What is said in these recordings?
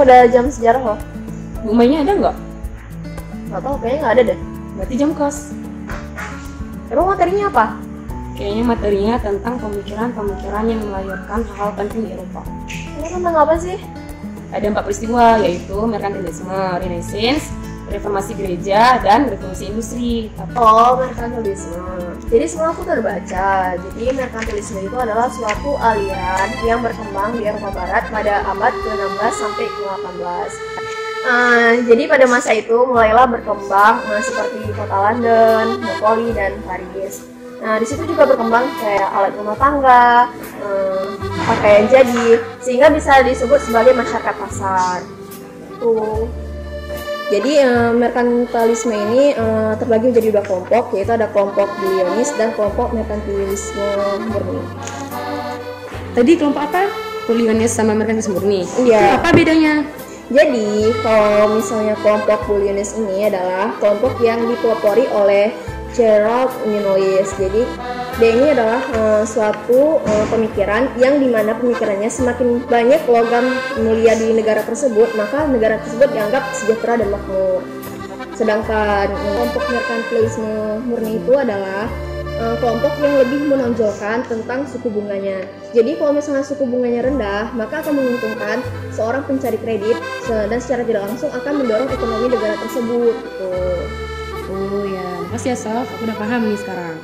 udah jam sejarah loh. Bu Maynya ada nggak? Nggak tahu, kayaknya nggak ada deh. Berarti jam kos. Emang materinya apa? Kayaknya materinya tentang pemikiran-pemikiran yang melahirkan hal penting di Eropa. Ini tentang apa sih? Ada 4 peristiwa, yaitu merkantilisme, Renaissance, reformasi gereja, dan revolusi industri. Oh, merkantilisme. Jadi semua aku udah baca. Jadi merkantilisme itu adalah suatu aliran yang berkembang di Eropa Barat pada abad ke-16 sampai ke-18. Jadi pada masa itu mulailah berkembang seperti di kota London, Napoli, dan Paris. Nah, di situ juga berkembang kayak alat rumah tangga, pakaian jadi, sehingga bisa disebut sebagai masyarakat pasar. Tuh. Jadi merkantilisme ini terbagi menjadi 2 kelompok, yaitu ada kelompok Bulionis dan kelompok merkantilisme murni. Tadi kelompok apa? Bulionis sama merkantilisme murni. Iya. Apa bedanya? Jadi kalau misalnya kelompok Bulionis ini adalah kelompok yang dipelopori oleh Gerald Minois. Jadi dia ini adalah suatu pemikiran yang dimana pemikirannya semakin banyak logam mulia di negara tersebut, maka negara tersebut dianggap sejahtera dan makmur. Sedangkan kelompok merkantilisme murni itu adalah kelompok yang lebih menonjolkan tentang suku bunganya. Jadi kalau misalnya suku bunganya rendah, maka akan menguntungkan seorang pencari kredit dan secara tidak langsung akan mendorong ekonomi negara tersebut. Gitu. Oh ya, makasih ya Sof, aku udah paham nih sekarang.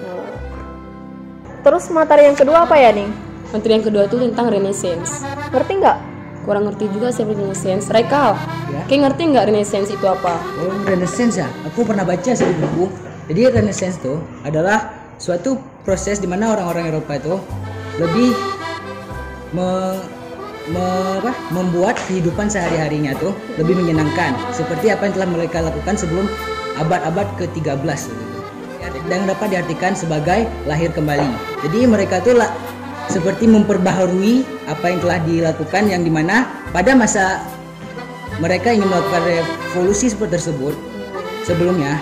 Terus materi yang kedua apa ya, Ning? Materi yang kedua tuh tentang Renaissance. Ngerti nggak? Kurang ngerti juga sih Renaissance. Raikal, Ya? kayak ngerti nggak Renaissance itu apa? Oh, Renaissance ya? Aku pernah baca sih di buku. Jadi Renaissance itu adalah suatu proses di mana orang-orang Eropa itu lebih membuat kehidupan sehari-harinya tuh lebih menyenangkan, seperti apa yang telah mereka lakukan sebelum abad-abad ke-13 gitu. Dan dapat diartikan sebagai lahir kembali. Jadi mereka tuh seperti memperbaharui apa yang telah dilakukan, yang dimana pada masa mereka ingin melakukan revolusi seperti tersebut sebelumnya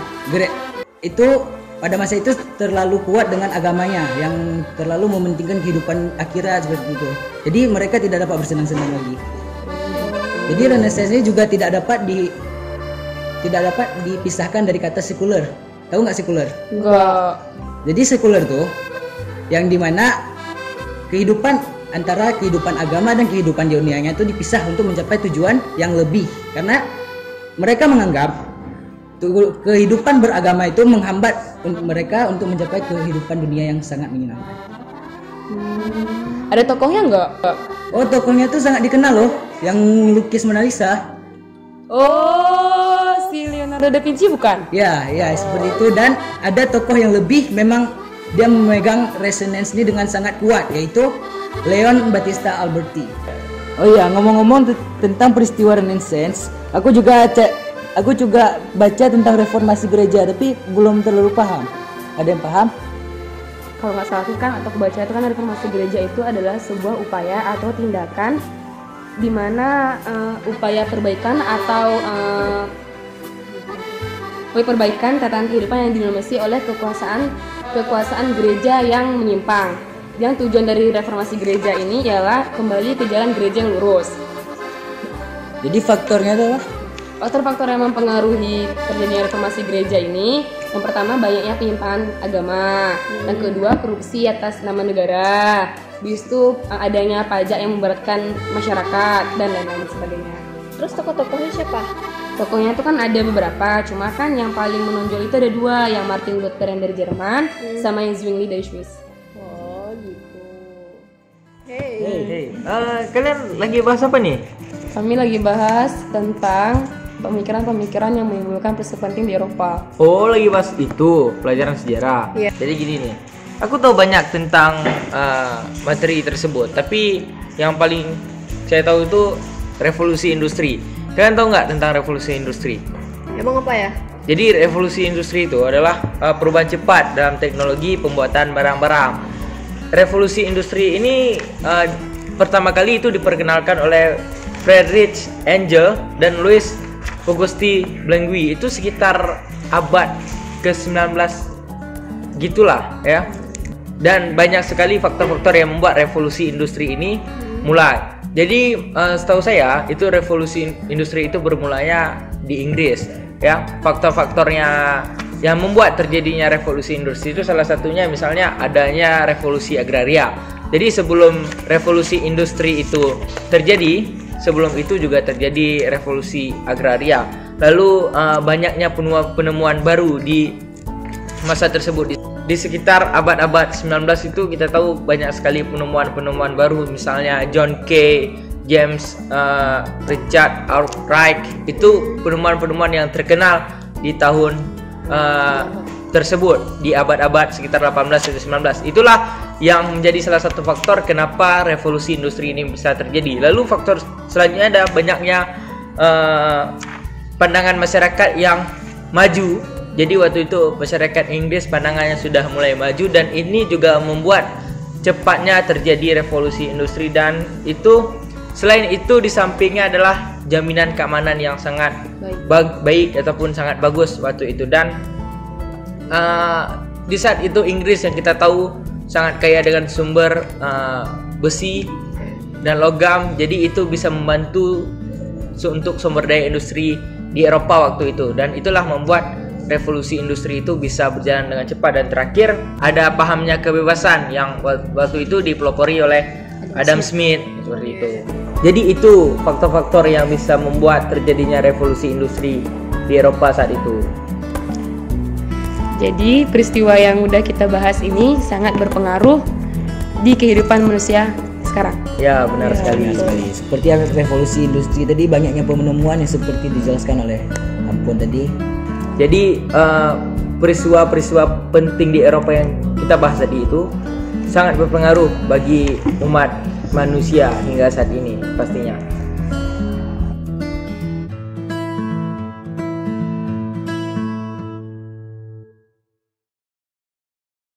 itu pada masa itu terlalu kuat dengan agamanya yang terlalu mementingkan kehidupan akhirat seperti itu. Jadi mereka tidak dapat bersenang-senang lagi. Jadi Renaissance ini juga tidak dapat dipisahkan dari kata sekuler. Tahu nggak sekuler? Enggak. Jadi sekuler tuh yang dimana kehidupan antara kehidupan agama dan kehidupan dunianya itu dipisah untuk mencapai tujuan yang lebih, karena mereka menganggap kehidupan beragama itu menghambat mereka untuk mencapai kehidupan dunia yang sangat menyenangkan. Ada tokohnya nggak? Oh, tokohnya tuh sangat dikenal loh, yang lukis Mona Lisa. Oh, si Leonardo da Vinci bukan? Ya, seperti itu. Dan ada tokoh yang lebih, memang dia memegang resonance ini dengan sangat kuat, yaitu Leon Battista Alberti. Oh iya, ngomong-ngomong tentang peristiwa Renaissance, aku juga baca tentang reformasi gereja, tapi belum terlalu paham. Ada yang paham? Kalau nggak salah kan atau kebaca itu kan reformasi gereja itu adalah sebuah upaya atau tindakan di mana upaya perbaikan atau perbaikan tatanan kehidupan yang didominasi oleh kekuasaan gereja yang menyimpang. Yang tujuan dari reformasi gereja ini ialah kembali ke jalan gereja yang lurus. Jadi faktornya adalah Faktor-faktor yang mempengaruhi terjadinya reformasi gereja ini, yang pertama banyaknya penyimpangan agama, yang kedua korupsi atas nama negara, habis itu adanya pajak yang memberatkan masyarakat dan lain-lain sebagainya. Terus tokoh-tokohnya siapa? Tokohnya itu kan ada beberapa, cuma kan yang paling menonjol itu ada 2, yang Martin Luther yang dari Jerman sama yang Zwingli dari Swiss. Oh gitu. Hey. Kalian lagi bahas apa nih? Kami lagi bahas tentang pemikiran-pemikiran yang menimbulkan peristiwa penting di Eropa. Oh, lagi bahas itu, pelajaran sejarah. Iya. Jadi gini nih, aku tahu banyak tentang materi tersebut, tapi yang paling saya tahu itu revolusi industri. Kalian tahu nggak tentang revolusi industri? Emang apa ya? Jadi revolusi industri itu adalah perubahan cepat dalam teknologi pembuatan barang-barang. Revolusi industri ini pertama kali itu diperkenalkan oleh Friedrich Engels dan Louis Auguste Blanqui, itu sekitar abad ke-19 gitulah ya. Dan banyak sekali faktor-faktor yang membuat revolusi industri ini mulai. Jadi setahu saya itu revolusi industri itu bermulanya di Inggris ya. Faktor-faktornya yang membuat terjadinya revolusi industri itu salah satunya misalnya adanya revolusi agraria. Jadi sebelum revolusi industri itu terjadi, sebelum itu juga terjadi revolusi agraria. Lalu banyaknya penemuan baru di masa tersebut. Di sekitar abad-abad 19 itu kita tahu banyak sekali penemuan-penemuan baru, misalnya John Kay, James Richard Arkwright. Itu penemuan-penemuan yang terkenal di tahun tersebut, di abad-abad sekitar 18 sampai 19. Itulah yang menjadi salah satu faktor kenapa revolusi industri ini bisa terjadi. Lalu faktor selanjutnya ada banyaknya pandangan masyarakat yang maju. Jadi waktu itu masyarakat Inggris pandangannya sudah mulai maju, dan ini juga membuat cepatnya terjadi revolusi industri. Dan itu selain itu di sampingnya adalah jaminan keamanan yang sangat baik ataupun sangat bagus waktu itu. Dan di saat itu Inggris yang kita tahu sangat kaya dengan sumber besi dan logam, jadi itu bisa membantu untuk sumber daya industri di Eropa waktu itu. Dan itulah membuat revolusi industri itu bisa berjalan dengan cepat. Dan terakhir ada pahamnya kebebasan yang waktu itu dipelopori oleh Adam Smith seperti itu. Jadi itu faktor-faktor yang bisa membuat terjadinya revolusi industri di Eropa saat itu. Jadi peristiwa yang udah kita bahas ini sangat berpengaruh di kehidupan manusia sekarang. Ya, benar sekali. Seperti yang revolusi industri tadi, banyaknya penemuan yang seperti dijelaskan oleh Ampun tadi. Jadi peristiwa-peristiwa penting di Eropa yang kita bahas tadi itu sangat berpengaruh bagi umat manusia hingga saat ini pastinya.